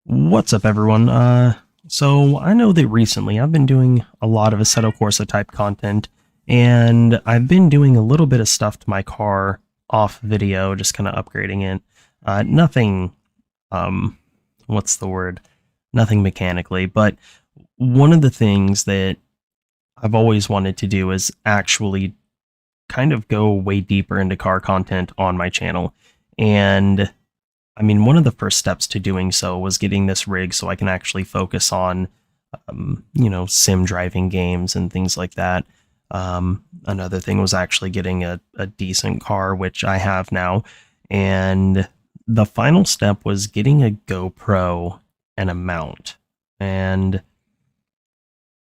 What's up, everyone? So I know that recently I've been doing a lot of Assetto Corsa type content, and I've been doing a little bit of stuff to my car off video, just kind of upgrading it. Nothing, what's the word? Nothing mechanically, but one of the things that I've always wanted to do is actually kind of go way deeper into car content on my channel. And I mean, one of the first steps to doing so was getting this rig so I can actually focus on, sim driving games and things like that. Another thing was actually getting a decent car, which I have now. And the final step was getting a GoPro and a mount. And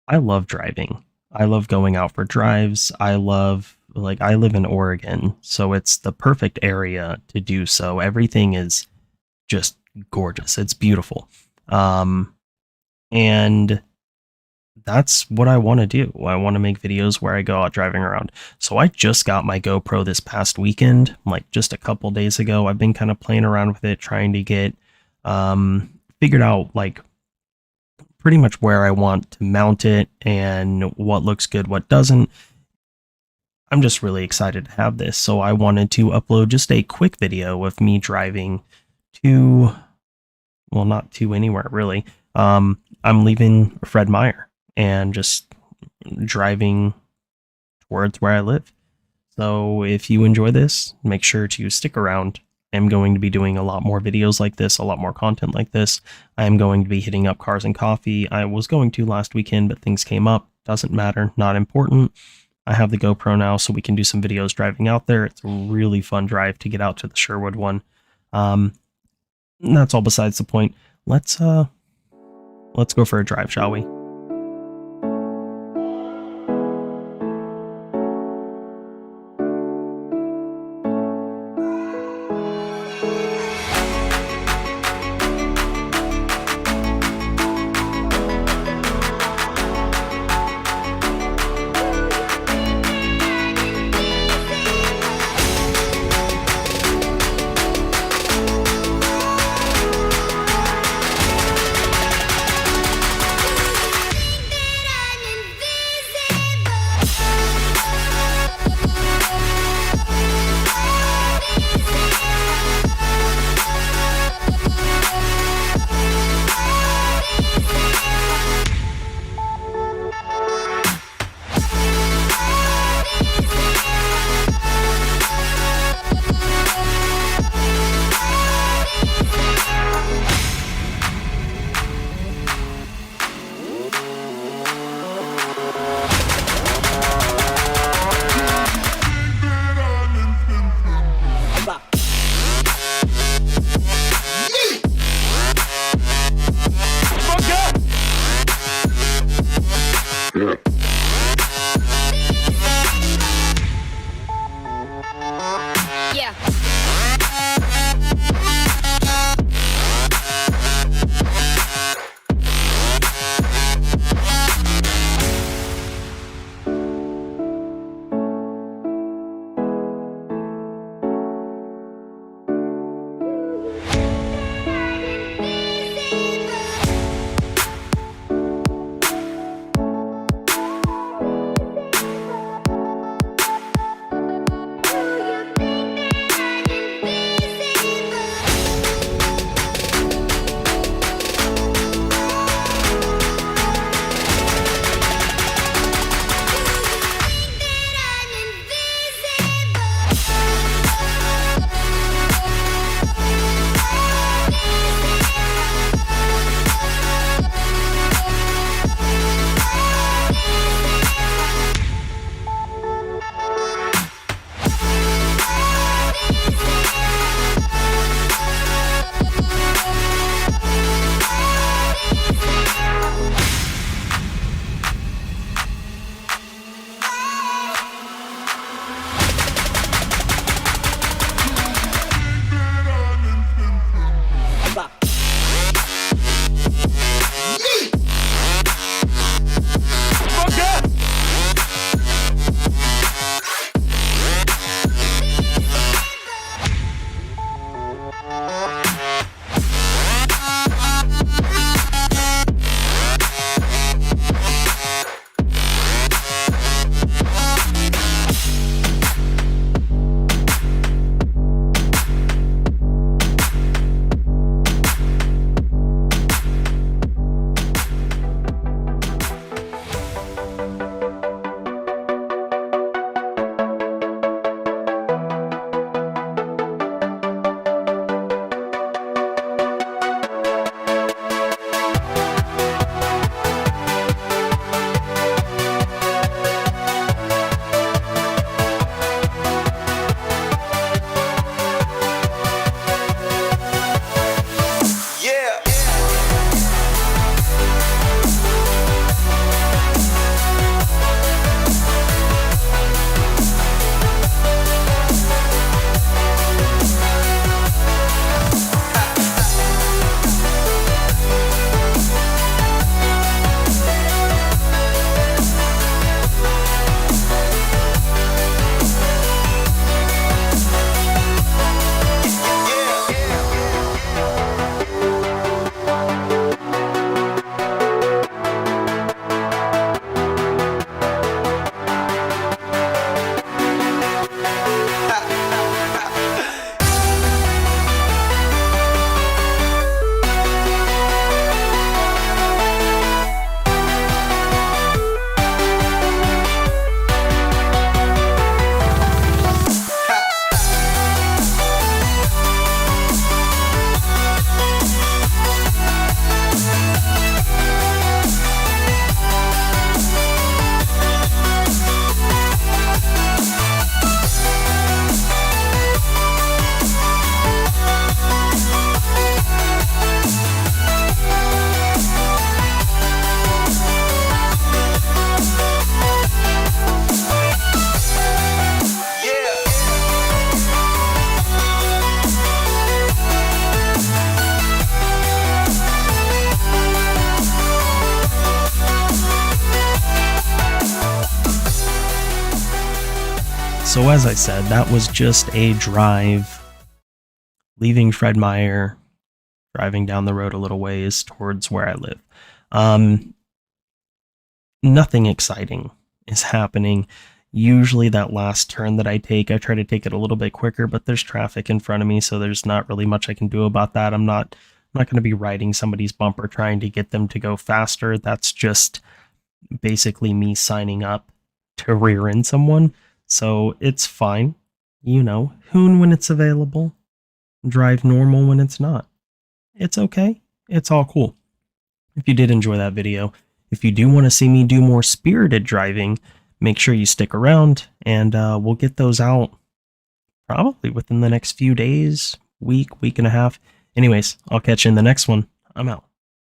I love driving. I love going out for drives. I live in Oregon, so it's the perfect area to do so. Everything is just gorgeous. It's beautiful. And that's what I want to do. I want to make videos where I go out driving around. So I just got my GoPro this past weekend, like just a couple days ago. I've been kind of playing around with it, trying to get figured out like pretty much where I want to mount it and what looks good, what doesn't. I'm just really excited to have this. So I wanted to upload just a quick video of me driving not to anywhere really. I'm leaving Fred Meyer and just driving towards where I live. So if you enjoy this, make sure to stick around. I'm going to be doing a lot more videos like this, a lot more content like this. I'm going to be hitting up Cars and Coffee. I was going to last weekend, but things came up. Doesn't matter, not important. I have the GoPro now, so we can do some videos driving out there. It's a really fun drive to get out to the Sherwood one. That's all besides the point. Let's go for a drive, shall we? So as I said, that was just a drive leaving Fred Meyer, driving down the road a little ways towards where I live. Nothing exciting is happening. Usually that last turn that I try to take it a little bit quicker, but there's traffic in front of me, so there's not really much I can do about that. I'm not going to be riding somebody's bumper trying to get them to go faster. That's just basically me signing up to rear end someone. So it's fine. You know, hoon when it's available, drive normal when it's not. It's okay. It's all cool. If you did enjoy that video, if you do want to see me do more spirited driving, make sure you stick around, and we'll get those out probably within the next few days, week and a half. Anyways, I'll catch you in the next one. I'm out.